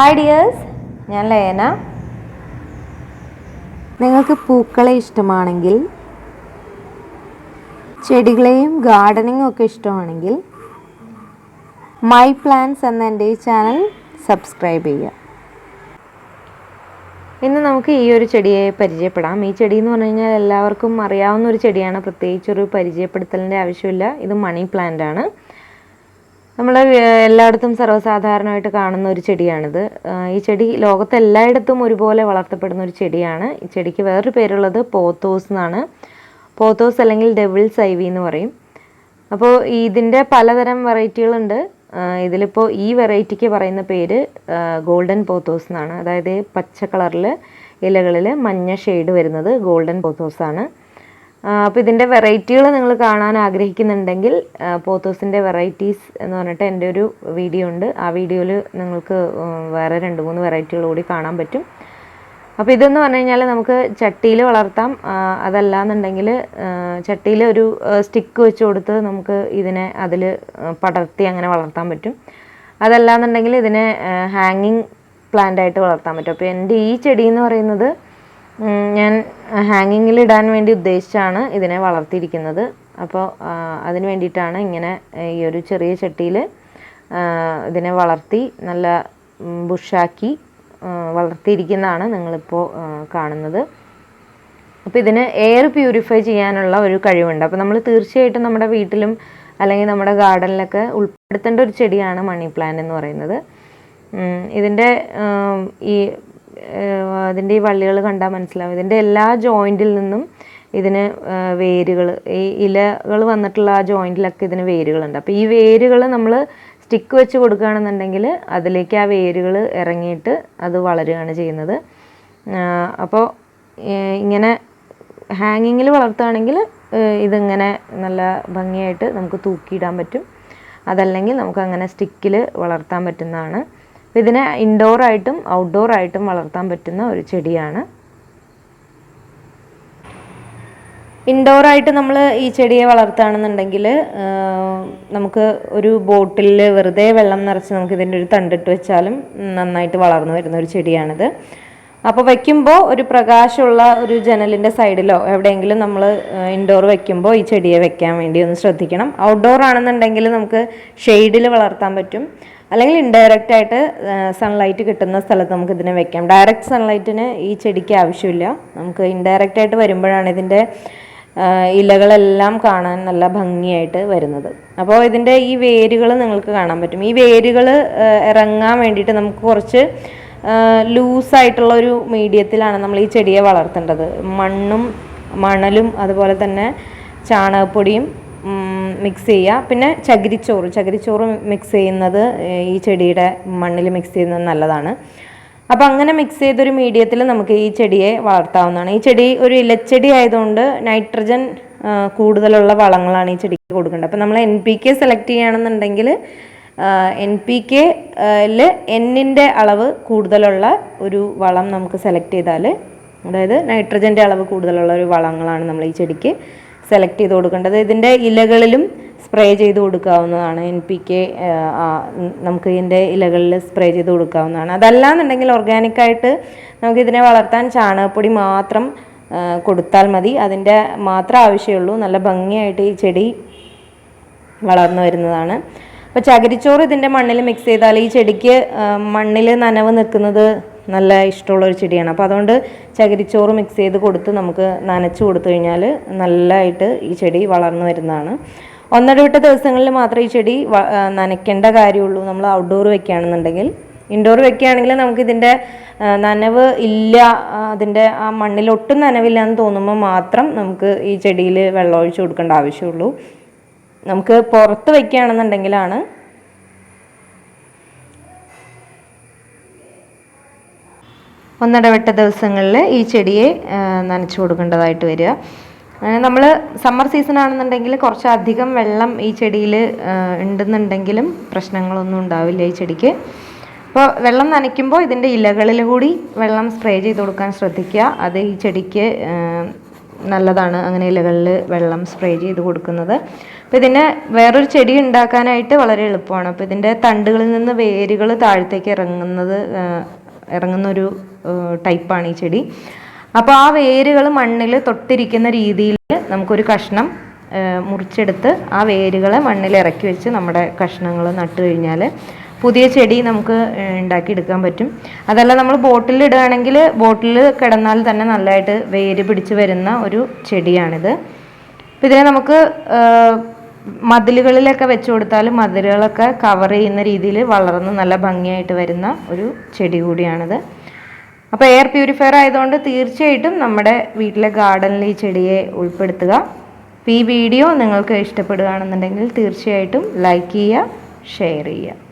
Hi dears, ഞാൻ ലയന. നിങ്ങൾക്ക് പൂക്കളെ ഇഷ്ടമാണെങ്കിൽ, ചെടികളെയും ഗാർഡനിങ്ങും ഒക്കെ ഇഷ്ടമാണെങ്കിൽ മൈ പ്ലാന്റ്സ് എന്ന എൻ്റെ ഈ ചാനൽ സബ്സ്ക്രൈബ് ചെയ്യുക. ഇന്ന് നമുക്ക് ഈ ഒരു ചെടിയെ പരിചയപ്പെടാം. ഈ ചെടി എന്ന് പറഞ്ഞു കഴിഞ്ഞാൽ എല്ലാവർക്കും അറിയാവുന്ന ഒരു ചെടിയാണ്, പ്രത്യേകിച്ചൊരു പരിചയപ്പെടുത്തലിൻ്റെ ആവശ്യമില്ല. ഇത് മണി പ്ലാന്റ് ആണ്. നമ്മൾ എല്ലായിടത്തും സർവ്വസാധാരണമായിട്ട് കാണുന്ന ഒരു ചെടിയാണിത്. ഈ ചെടി ലോകത്ത് എല്ലായിടത്തും ഒരുപോലെ വളർത്തപ്പെടുന്ന ഒരു ചെടിയാണ്. ഈ ചെടിക്ക് വേറൊരു പേരുള്ളത് പോത്തോസ് എന്നാണ്. പോത്തോസ് അല്ലെങ്കിൽ ഡെവിൾസ് ഐവി എന്ന് പറയും. അപ്പോൾ ഇതിൻ്റെ പലതരം വെറൈറ്റികളുണ്ട്. ഇതിലിപ്പോൾ ഈ വെറൈറ്റിക്ക് പറയുന്ന പേര് ഗോൾഡൻ പോത്തോസ് എന്നാണ്. അതായത് പച്ച കളറിൽ ഇലകളിൽ മഞ്ഞ ഷെയ്ഡ് വരുന്നത് ഗോൾഡൻ പോത്തോസ് ആണ്. അപ്പോൾ ഇതിൻ്റെ വെറൈറ്റികൾ നിങ്ങൾ കാണാൻ ആഗ്രഹിക്കുന്നുണ്ടെങ്കിൽ പോത്തോസിൻ്റെ വെറൈറ്റീസ് എന്ന് പറഞ്ഞിട്ട് എൻ്റെ ഒരു വീഡിയോ ഉണ്ട്. ആ വീഡിയോയിൽ നിങ്ങൾക്ക് വേറെ 2-3 വെറൈറ്റികൾ കൂടി കാണാൻ പറ്റും. അപ്പോൾ ഇതെന്ന് പറഞ്ഞു കഴിഞ്ഞാൽ നമുക്ക് ചട്ടിയിൽ വളർത്താം. അതല്ലാന്നുണ്ടെങ്കിൽ ചട്ടിയിൽ ഒരു സ്റ്റിക്ക് വെച്ച് കൊടുത്ത് നമുക്ക് ഇതിനെ അതിൽ പടർത്തി അങ്ങനെ വളർത്താൻ പറ്റും. അതല്ലാന്നുണ്ടെങ്കിൽ ഇതിനെ ഹാങ്ങിങ് പ്ലാന്റായിട്ട് വളർത്താൻ പറ്റും. അപ്പോൾ എൻ്റെ ഈ ചെടി എന്ന് പറയുന്നത് ഞാൻ ഹാങ്ങിങ്ങിൽ ഇടാൻ വേണ്ടി ഉദ്ദേശിച്ചാണ് ഇതിനെ വളർത്തിയിരിക്കുന്നത്. അപ്പോൾ അതിന് വേണ്ടിയിട്ടാണ് ഇങ്ങനെ ഈ ഒരു ചെറിയ ചട്ടിയിൽ ഇതിനെ വളർത്തി നല്ല ബുഷാക്കി വളർത്തിയിരിക്കുന്നതാണ് നിങ്ങളിപ്പോൾ കാണുന്നത്. അപ്പോൾ ഇതിന് എയർ പ്യൂരിഫൈ ചെയ്യാനുള്ള ഒരു കഴിവുണ്ട്. അപ്പോൾ നമ്മൾ തീർച്ചയായിട്ടും നമ്മുടെ വീട്ടിലും അല്ലെങ്കിൽ നമ്മുടെ ഗാർഡനിലൊക്കെ ഉൾപ്പെടുത്തേണ്ട ഒരു ചെടിയാണ് മണി പ്ലാന്റ് എന്ന് പറയുന്നത്. ഇതിൻ്റെ ഈ വള്ളികൾ കണ്ടാൽ മനസ്സിലാവും. ഇതിൻ്റെ എല്ലാ ജോയിൻറ്റിൽ നിന്നും ഇതിന് വേരുകൾ, ഈ ഇലകൾ വന്നിട്ടുള്ള ആ ജോയിൻറ്റിലൊക്കെ ഇതിന് വേരുകളുണ്ട്. അപ്പോൾ ഈ വേരുകൾ നമ്മൾ സ്റ്റിക്ക് വെച്ച് കൊടുക്കുകയാണെന്നുണ്ടെങ്കിൽ അതിലേക്ക് ആ വേരുകൾ ഇറങ്ങിയിട്ട് അത് വളരുകയാണ് ചെയ്യുന്നത്. അപ്പോൾ ഇങ്ങനെ ഹാങ്ങിങ്ങിൽ വളർത്തുകയാണെങ്കിൽ ഇതിങ്ങനെ നല്ല ഭംഗിയായിട്ട് നമുക്ക് തൂക്കിയിടാൻ പറ്റും. അതല്ലെങ്കിൽ നമുക്ക് അങ്ങനെ സ്റ്റിക്കിൽ വളർത്താൻ പറ്റുന്നതാണ്. അപ്പോൾ ഇതിനെ ഇൻഡോറായിട്ടും ഔട്ട്ഡോറായിട്ടും വളർത്താൻ പറ്റുന്ന ഒരു ചെടിയാണ്. ഇൻഡോറായിട്ട് നമ്മൾ ഈ ചെടിയെ വളർത്തുകയാണെന്നുണ്ടെങ്കിൽ നമുക്ക് ഒരു ബോട്ടിലിൽ വെറുതെ വെള്ളം നിറച്ച് നമുക്ക് ഇതിൻ്റെ ഒരു തണ്ടിട്ട് വെച്ചാലും നന്നായിട്ട് വളർന്നു വരുന്ന ഒരു ചെടിയാണിത്. അപ്പോൾ വയ്ക്കുമ്പോൾ ഒരു പ്രകാശമുള്ള ഒരു ജനലിൻ്റെ സൈഡിലോ എവിടെയെങ്കിലും നമ്മൾ ഇൻഡോർ വയ്ക്കുമ്പോൾ ഈ ചെടിയെ വെക്കാൻ വേണ്ടി ഒന്ന് ശ്രദ്ധിക്കണം. ഔട്ട്ഡോർ ആണെന്നുണ്ടെങ്കിൽ നമുക്ക് ഷെയ്ഡിൽ വളർത്താൻ പറ്റും. അല്ലെങ്കിൽ ഇൻഡയറക്റ്റ് ആയിട്ട് സൺലൈറ്റ് കിട്ടുന്ന സ്ഥലത്ത് നമുക്ക് ഇതിനെ വെക്കാം. ഡയറക്റ്റ് സൺലൈറ്റിന് ഈ ചെടിക്ക് ആവശ്യമില്ല. നമുക്ക് ഇൻഡയറക്റ്റ് ആയിട്ട് വരുമ്പോഴാണ് ഇതിൻ്റെ ഇലകളെല്ലാം കാണാൻ നല്ല ഭംഗിയായിട്ട് വരുന്നത്. അപ്പോൾ ഇതിൻ്റെ ഈ വേരുകൾ നിങ്ങൾക്ക് കാണാൻ പറ്റും. ഈ വേരുകൾ ഇറങ്ങാൻ വേണ്ടിയിട്ട് നമുക്ക് കുറച്ച് ലൂസായിട്ടുള്ള ഒരു മീഡിയത്തിലാണ് നമ്മൾ ഈ ചെടിയെ വളർത്തേണ്ടത്. മണലും അതുപോലെ തന്നെ ചാണകപ്പൊടിയും മിക്സ് ചെയ്യുക. പിന്നെ ചകിരിച്ചോറ് മിക്സ് ചെയ്യുന്നത് ഈ ചെടിയുടെ മണ്ണിൽ മിക്സ് ചെയ്യുന്നത് നല്ലതാണ്. അപ്പോൾ അങ്ങനെ മിക്സ് ചെയ്തൊരു മീഡിയത്തിൽ നമുക്ക് ഈ ചെടിയെ വളർത്താവുന്നതാണ്. ഈ ചെടി ഒരു ഇലച്ചെടി ആയതുകൊണ്ട് നൈട്രജൻ കൂടുതലുള്ള വളങ്ങളാണ് ഈ ചെടിക്ക് കൊടുക്കേണ്ടത്. അപ്പോൾ നമ്മൾ NPK സെലക്ട് ചെയ്യുകയാണെന്നുണ്ടെങ്കിൽ NPKയിൽ Nൻ്റെ അളവ് കൂടുതലുള്ള ഒരു വളം നമുക്ക് സെലക്ട് ചെയ്താൽ, അതായത് നൈട്രജൻ്റെ അളവ് കൂടുതലുള്ള ഒരു വളങ്ങളാണ് നമ്മൾ ഈ ചെടിക്ക് സെലക്ട് ചെയ്ത് കൊടുക്കേണ്ടത്. ഇതിൻ്റെ ഇലകളിലും സ്പ്രേ ചെയ്ത് കൊടുക്കാവുന്നതാണ്. NPK നമുക്ക് ഇതിൻ്റെ ഇലകളിൽ സ്പ്രേ ചെയ്ത് കൊടുക്കാവുന്നതാണ്. അതല്ലാന്നുണ്ടെങ്കിൽ ഓർഗാനിക്കായിട്ട് നമുക്കിതിനെ വളർത്താൻ ചാണകപ്പൊടി മാത്രം കൊടുത്താൽ മതി. അതിൻ്റെ മാത്രം ആവശ്യമുള്ളൂ. നല്ല ഭംഗിയായിട്ട് ഈ ചെടി വളർന്നു വരുന്നതാണ്. അപ്പോൾ ചകിരിച്ചോറ് ഇതിൻ്റെ മണ്ണിൽ മിക്സ് ചെയ്താൽ ഈ ചെടിക്ക് മണ്ണിൽ നനവ് നിൽക്കുന്നത് നല്ല ഇഷ്ടമുള്ളൊരു ചെടിയാണ്. അപ്പോൾ അതുകൊണ്ട് ചകിരിച്ചോറ് മിക്സ് ചെയ്ത് കൊടുത്ത് നമുക്ക് നനച്ച് കൊടുത്തു കഴിഞ്ഞാൽ നല്ലതായിട്ട് ഈ ചെടി വളർന്നു വരുന്നതാണ്. ഒന്നിടവിട്ട ദിവസങ്ങളിൽ മാത്രമേ ഈ ചെടി നനയ്ക്കേണ്ട കാര്യമുള്ളൂ. നമ്മൾ ഔട്ട്ഡോർ വെക്കുകയാണെന്നുണ്ടെങ്കിൽ. ഇൻഡോർ വെക്കുകയാണെങ്കിൽ നമുക്കിതിൻ്റെ നനവ് ഇല്ല, അതിൻ്റെ ആ മണ്ണിൽ ഒട്ടും നനവില്ല എന്ന് തോന്നുമ്പോൾ മാത്രം നമുക്ക് ഈ ചെടിയിൽ വെള്ളം ഒഴിച്ച് കൊടുക്കേണ്ട ആവശ്യമുള്ളൂ. നമുക്ക് പുറത്ത് വെക്കുകയാണെന്നുണ്ടെങ്കിലാണ് ഒന്നിടവിട്ട ദിവസങ്ങളിൽ ഈ ചെടിയെ നനച്ചു കൊടുക്കേണ്ടതായിട്ട് വരിക. നമ്മൾ സമ്മർ സീസൺ ആണെന്നുണ്ടെങ്കിൽ കുറച്ചധികം വെള്ളം ഈ ചെടിയിൽ ഉണ്ടെന്നുണ്ടെങ്കിലും പ്രശ്നങ്ങളൊന്നും ഉണ്ടാവില്ല ഈ ചെടിക്ക്. അപ്പോൾ വെള്ളം നനയ്ക്കുമ്പോൾ ഇതിൻ്റെ ഇലകളിൽ കൂടി വെള്ളം സ്പ്രേ ചെയ്ത് കൊടുക്കാൻ ശ്രദ്ധിക്കുക. അത് ഈ ചെടിക്ക് നല്ലതാണ്, അങ്ങനെ ഇലകളിൽ വെള്ളം സ്പ്രേ ചെയ്ത് കൊടുക്കുന്നത്. അപ്പോൾ ഇതിനെ വേറൊരു ചെടി ഉണ്ടാക്കാനായിട്ട് വളരെ എളുപ്പമാണ്. അപ്പോൾ ഇതിൻ്റെ തണ്ടുകളിൽ നിന്ന് വേരുകൾ താഴത്തേക്ക് ഇറങ്ങുന്നൊരു ടൈപ്പാണ് ഈ ചെടി. അപ്പോൾ ആ വേരുകൾ മണ്ണിൽ തൊട്ടിരിക്കുന്ന രീതിയിൽ നമുക്കൊരു കഷ്ണം മുറിച്ചെടുത്ത് ആ വേരുകളെ മണ്ണിൽ ഇറക്കി വെച്ച് നമ്മുടെ കഷ്ണങ്ങൾ നട്ടു കഴിഞ്ഞാൽ പുതിയ ചെടി നമുക്ക് ഉണ്ടാക്കിയെടുക്കാൻ പറ്റും. അതല്ല നമ്മൾ ബോട്ടിലിടുകയാണെങ്കിൽ ബോട്ടിൽ കിടന്നാൽ തന്നെ നല്ലതായിട്ട് വേര് പിടിച്ച് വരുന്ന ഒരു ചെടിയാണിത്. അപ്പോൾ ഇതിനെ നമുക്ക് മതിലുകളിലൊക്കെ വെച്ച് കൊടുത്താൽ മതിലുകളൊക്കെ കവർ ചെയ്യുന്ന രീതിയിൽ വളർന്ന് നല്ല ഭംഗിയായിട്ട് വരുന്ന ഒരു ചെടി കൂടിയാണിത്. അപ്പോൾ എയർ പ്യൂരിഫയർ ആയതുകൊണ്ട് തീർച്ചയായിട്ടും നമ്മുടെ വീട്ടിലെ ഗാർഡനിൽ ഈ ചെടിയെ ഉൾപ്പെടുത്തുക. അപ്പോൾ ഈ വീഡിയോ നിങ്ങൾക്ക് ഇഷ്ടപ്പെടുകയാണെന്നുണ്ടെങ്കിൽ തീർച്ചയായിട്ടും ലൈക്ക് ചെയ്യുക, ഷെയർ ചെയ്യുക.